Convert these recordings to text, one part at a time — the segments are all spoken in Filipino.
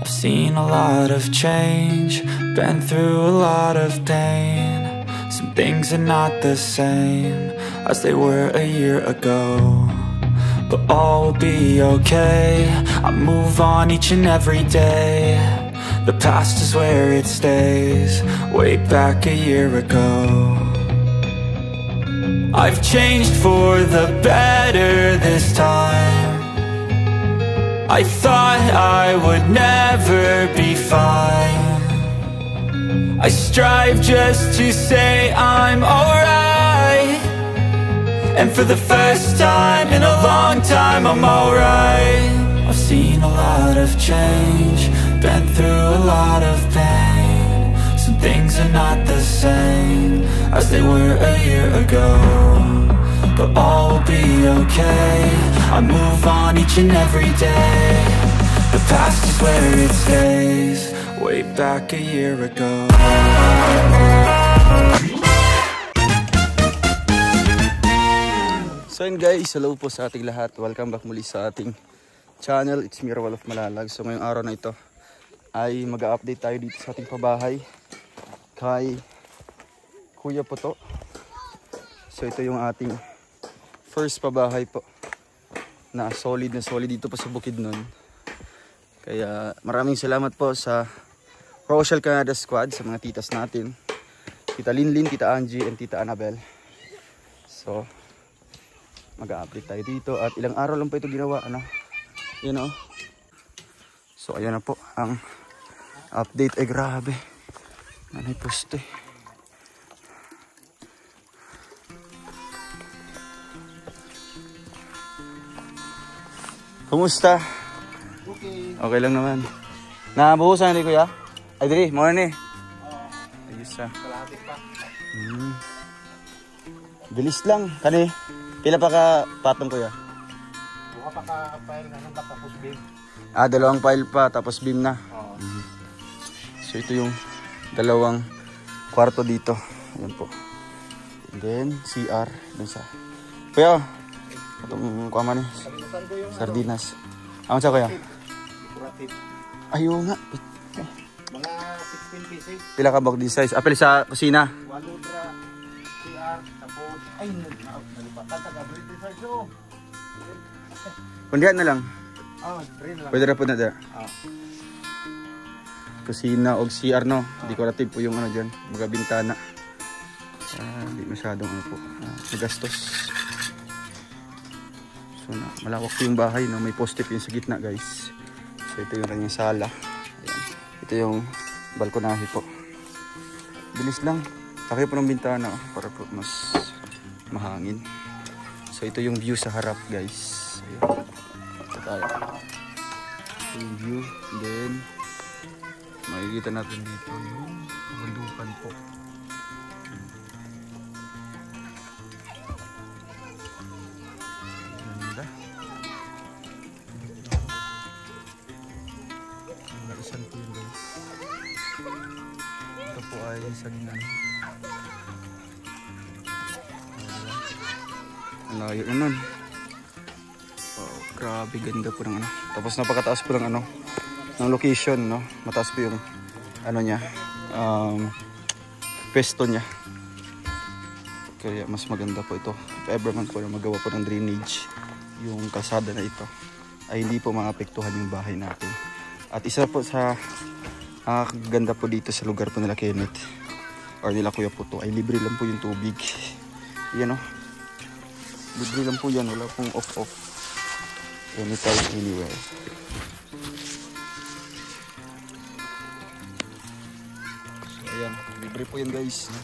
I've seen a lot of change, been through a lot of pain. Some things are not the same as they were a year ago, but all will be okay. I move on each and every day. The past is where it stays, way back a year ago. I've changed for the better this time. I thought I would never be fine. I strive just to say I'm alright, and for the first time in a long time I'm alright. I've seen a lot of change, been through a lot of pain. Some things are not the same as they were a year ago, but all will be okay. I move on each and every day. The past is where it stays, way back a year ago. So yun guys, hello po sa ating lahat. Welcome back muli sa ating channel. It's me, Rawal of Malalag. So ngayong araw na ito ay mag-update tayo dito sa ating pabahay kay Kuya Puto. So ito yung ating first pabahay po na solid dito pa sa Bukidnon. Kaya maraming salamat po sa Rochelle Canada Squad, sa mga titas natin, Tita Linlin, Tita Angie, and Tita Annabel. So mag-update tayo dito at ilang araw lang po ito ginawa, ano, you know. So ayan na po ang update. Ay grabe, nanay poste. Kumusta? Okay. Okay lang naman. Nabuhusan ni Kuya? Ay diri, mo ni. Ayos ah. Kalahati pa. Bilis lang. Kani, pila pa ka patong Kuya? Buka pa ka file na tapos beam. Ah, dalawang file pa tapos beam na. Oo. So ito yung dalawang kwarto dito. Ayan po. And then CR dun sa Kuya, itong kuha man eh. Sardinas. Ano sa Kuya? Decorative. Ayaw nga. Mga 16 pieces. Pila ka bag size? Apel sa kusina. Walutra, CR, tapos, ay, nalipatan ka British size o. Kundihan na lang. Green lang. Pwede na po na da. Kusina o CR no. Decorative po yung ano dyan. Mga bintana. Hindi masyadong ano po. Nagastos. So malawak po yung bahay, no? May poste po yung sa gitna guys. So ito yung kanyang sala. Ayan. Ito yung balkonahe po. Bilis lang. Laki po ng bintana para po mas mahangin. So ito yung view sa harap guys. Ayan. Ito tayo. Ito yung view. Then makikita natin dito yung bundukan po. Ito po ay saginan. Ang layo na nun. Oh, grabe ganda po ng ano. Tapos napakataas po ng ano, ng location, no. Mataas po yung ano niya, pesto niya. Kaya mas maganda po ito. If ever man po na magawa po ng drainage yung kalsada na ito, ay hindi po maapektuhan yung bahay natin. At isa po sa ganda po dito sa lugar po nila Kenneth or nila Kuya Puto ay libre lang po yung tubig. Yan o, libre lang po yan, wala pong off anytime, anywhere. So ayan, libre po yan guys, no?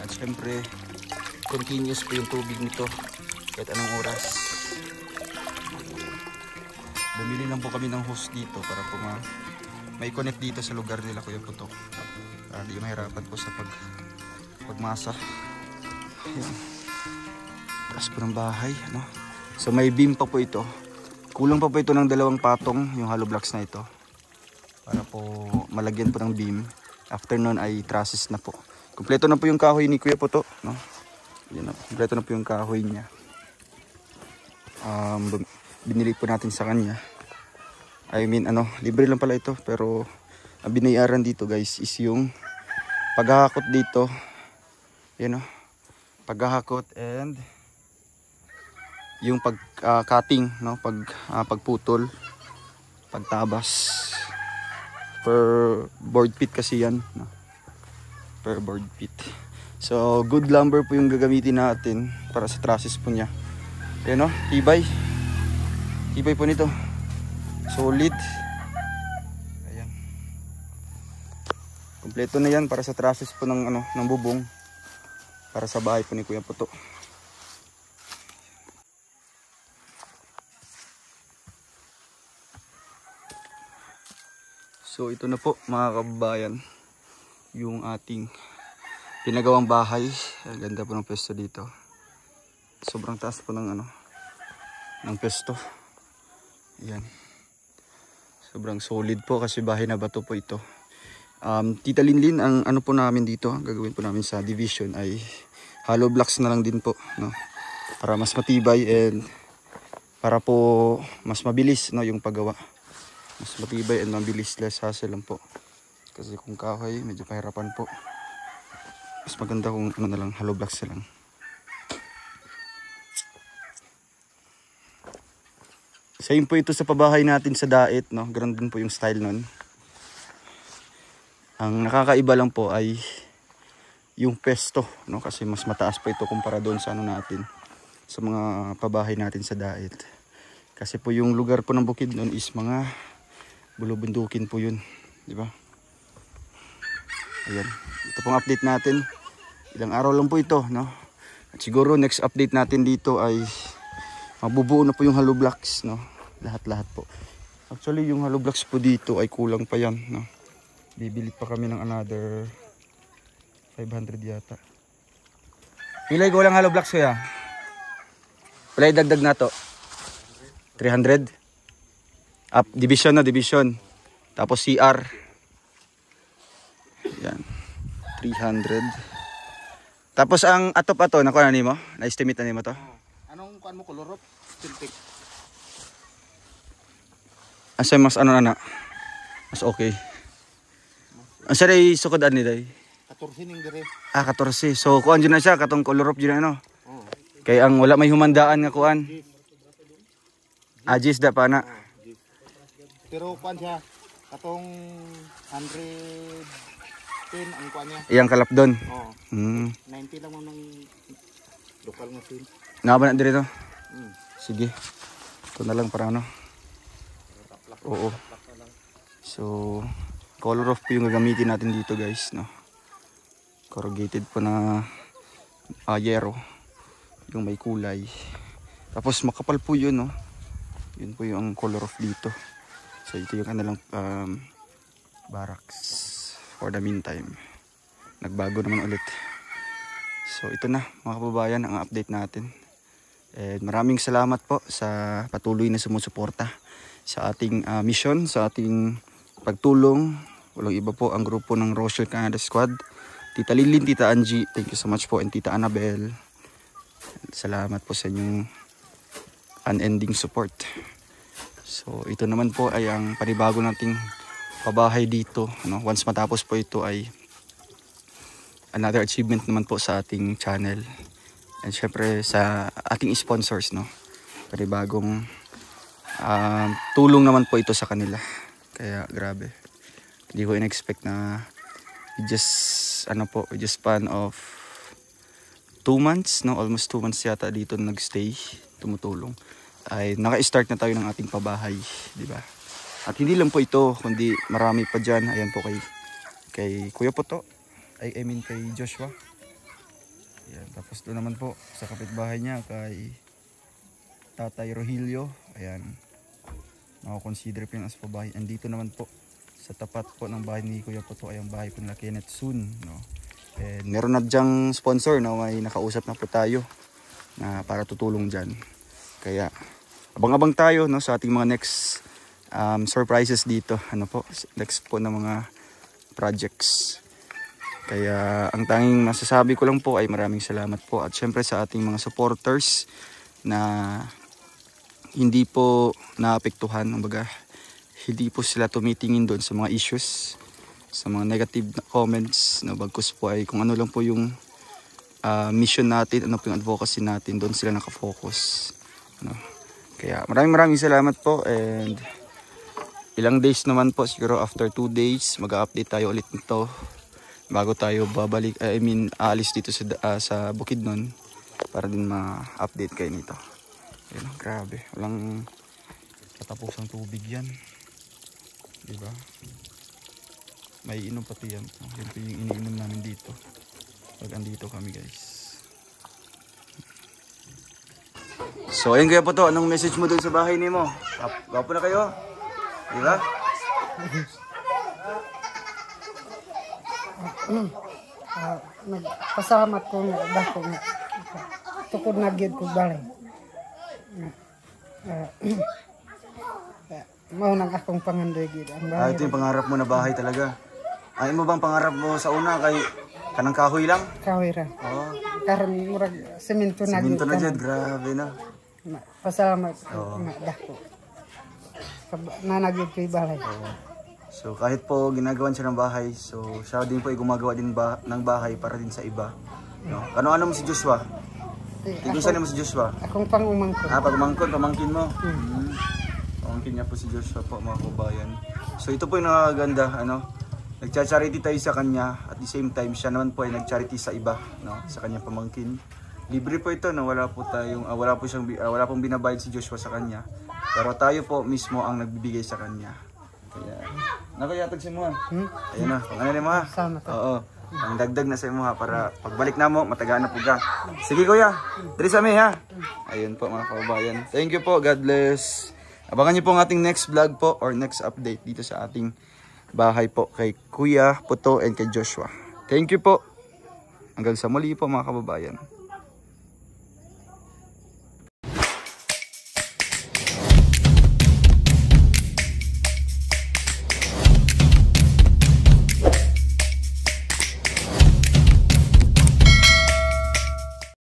At syempre continuous po yung tubig nito kahit anong oras. Bumili lang po kami ng hose dito para po may connect dito sa lugar nila Kuya Puto. Di mahirapan po sa pagmasa. Ayan. Taas po ng bahay, ano? So may beam pa po ito. Kulang pa po ito ng dalawang patong, yung hollow blocks na ito. Para po malagyan po ng beam. After nun ay trusses na po. Kompleto na po yung kahoy ni Kuya Puto, no? Yan, kompleto na po yung kahoy niya. Binili po natin sa kanya. I mean ano, libre lang pala ito, pero ang binayaran dito guys is yung paghahakot dito. Yan o, paghahakot and yung cutting, no, pagputol, pagtabas. Per board feet kasi yan, no? Per board feet. So good lumber po yung gagamitin natin para sa trusses po niya. Yan o, tibay po nito, solid. Ayan, kompleto na yan para sa trusses po ng ano, ng bubong para sa bahay po ni Kuya Puto. So ito na po mga kababayan, yung ating pinagawang bahay. Ang ganda po ng pwesto dito. Sobrang taas po ng ano, ng pwesto. Ayan. Sobrang solid po kasi bahay na bato po ito. Tita Linlin, ang ano po namin dito, ang gagawin po namin sa division ay hollow blocks na lang din po, no? Para mas matibay and para po mas mabilis, no, yung paggawa. Mas matibay and mabilis, less hassle lang po. Kasi kung kahoy, medyo pahirapan po. Mas maganda kung ano na lang, hollow blocks na lang. Same po ito sa pabahay natin sa Dait, no? Ganun din po yung style nun. Ang nakakaiba lang po ay yung pesto, no? Kasi mas mataas pa ito kumpara doon sa ano natin, sa mga pabahay natin sa Dait. Kasi po yung lugar po ng bukid noon is mga bulubundukin po yun, di ba? Ayan, ito pong update natin. Ilang araw lang po ito, no? At siguro next update natin dito ay mabubuo na po yung hollow blocks, no? Lahat-lahat po. Actually, yung hollow blocks po dito ay kulang pa yan, no? Bibili pa kami ng another 500 yata. Pilay ko lang hollow blocks ko ya. Pilay dagdag na to. 300. Up, division na, division. Tapos CR. Yan. 300. Tapos ang atop ato, nakuha na nimo? Na-estimate na nimo to? Anong kuan mo, kolorop? Stiltik. Asa mas ano na? Mas okay. Asa ray sukod ani day? 14 ning dire. 14. So kuan dyan na siya, katong kolorop dyan ano? Oo. Kaya ang wala may humandaan nga kuan. Ajis da pa na. Pero kuan siya, katong 110 ang kuan niya. Iyang kalap doon. Oo. 90 lang mo ng lokal nga sin. Naba na dito. Mm. Sige. Ito na lang para ano. Oo. So, color of po yung gagamitin natin dito guys, no. Corrugated po na yero. Yung may kulay. Tapos makapal po yun, no. Yun po yung color of dito. So, ito yung kanilang barracks for the meantime. Nagbago naman ulit. So, ito na mga kababayan ang update natin. And maraming salamat po sa patuloy na sumusuporta sa ating mission, sa ating pagtulong. Walang iba po ang grupo ng Rochelle Canada Squad. Tita Lilin, Tita Angie, thank you so much po. And Tita Annabel, salamat po sa inyong unending support. So ito naman po ay ang panibago nating pabahay dito, ano? Once matapos po ito ay another achievement naman po sa ating channel. And syempre sa ating sponsors, no? Panibagong tulong naman po ito sa kanila. Kaya grabe. Hindi ko in-expect na just span of 2 months, no? Almost 2 months yata dito nagstay, tumutulong. Ay naka-start na tayo ng ating pabahay, di ba? At hindi lang po ito, kundi marami pa diyan. Ayan po kay Kuya Puto. I mean kay Joshua. Ayan, tapos doon naman po sa kapitbahay niya kay Tatay Rogelio. Ayan. Mako-consider po yung as pabahay. Andito naman po sa tapat po ng bahay ni Kuya Puto ay ang bahay po nila Kenneth soon, no? And meron na dyang sponsor, no? May nakausap na po tayo na para tutulong diyan. Kaya abang-abang tayo, no, sa ating mga next surprises dito. Ano po, next po na mga projects. Kaya ang tanging masasabi ko lang po ay maraming salamat po. At syempre sa ating mga supporters na hindi po naapektuhan, kumbaga hindi po sila tumitingin doon sa mga issues, sa mga negative na comments, no, bagkus po ay kung ano lang po yung mission natin, ano po yung advocacy natin, doon sila nakafocus, no. Kaya maraming salamat po, and ilang days naman po, siguro after 2 days mag-update tayo ulit nito bago tayo babalik, aalis dito sa Bukidnon para din ma-update kayo nito. Ayun, grabe, walang katapusang tubig yan, diba? May inom pati yan. Yan po yung iniinom namin dito pag andito kami, guys. So ayun, kaya po to, anong message mo dun sa bahay ni mo? Gwapo na kayo, diba? Nagpasalamat ko nga dako nga tukod na gyud ko balay. Mao nang akong pangandoy gyud ang bahay. Ito yung pangarap mo na bahay talaga. Ay mo bang pangarap mo sa una kay kanang kahoy lang? Kahoy ra. Oo. Karon murag semento na gyud. Semento na jud, grabe na. Pasalamat nga dako. Nanagyud kay balay. So kahit po ginagawan siya ng bahay, so siya din po ay gumagawa din ng bahay para din sa iba, no? Ano mo si Joshua? Tigunsan mo si Joshua? Akong pangumangkon. Pamangkin mo. Pamangkin niya po si Joshua po, mga kabayan. So ito po yung nakaganda, nagcha-charity tayo sa kanya, at the same time siya naman po ay nag-charity sa iba, no? Sa kanyang pamangkin. Libre po ito, no? Wala pong binabayad si Joshua sa kanya. Pero tayo po mismo ang nagbibigay sa kanya. Kaya, nakayatag si mo. Ayun na, pang ano ni mo ha? Oo, ang dagdag na sa mo ha, para pagbalik na mo, matagaan na po ka. Sige kuya, dali sa amin ha. Ayun po mga kababayan. Thank you po, God bless. Abangan niyo po ang ating next vlog po, or next update dito sa ating bahay po kay Kuya Puto and kay Joshua. Thank you po. Hanggang sa muli po mga kababayan.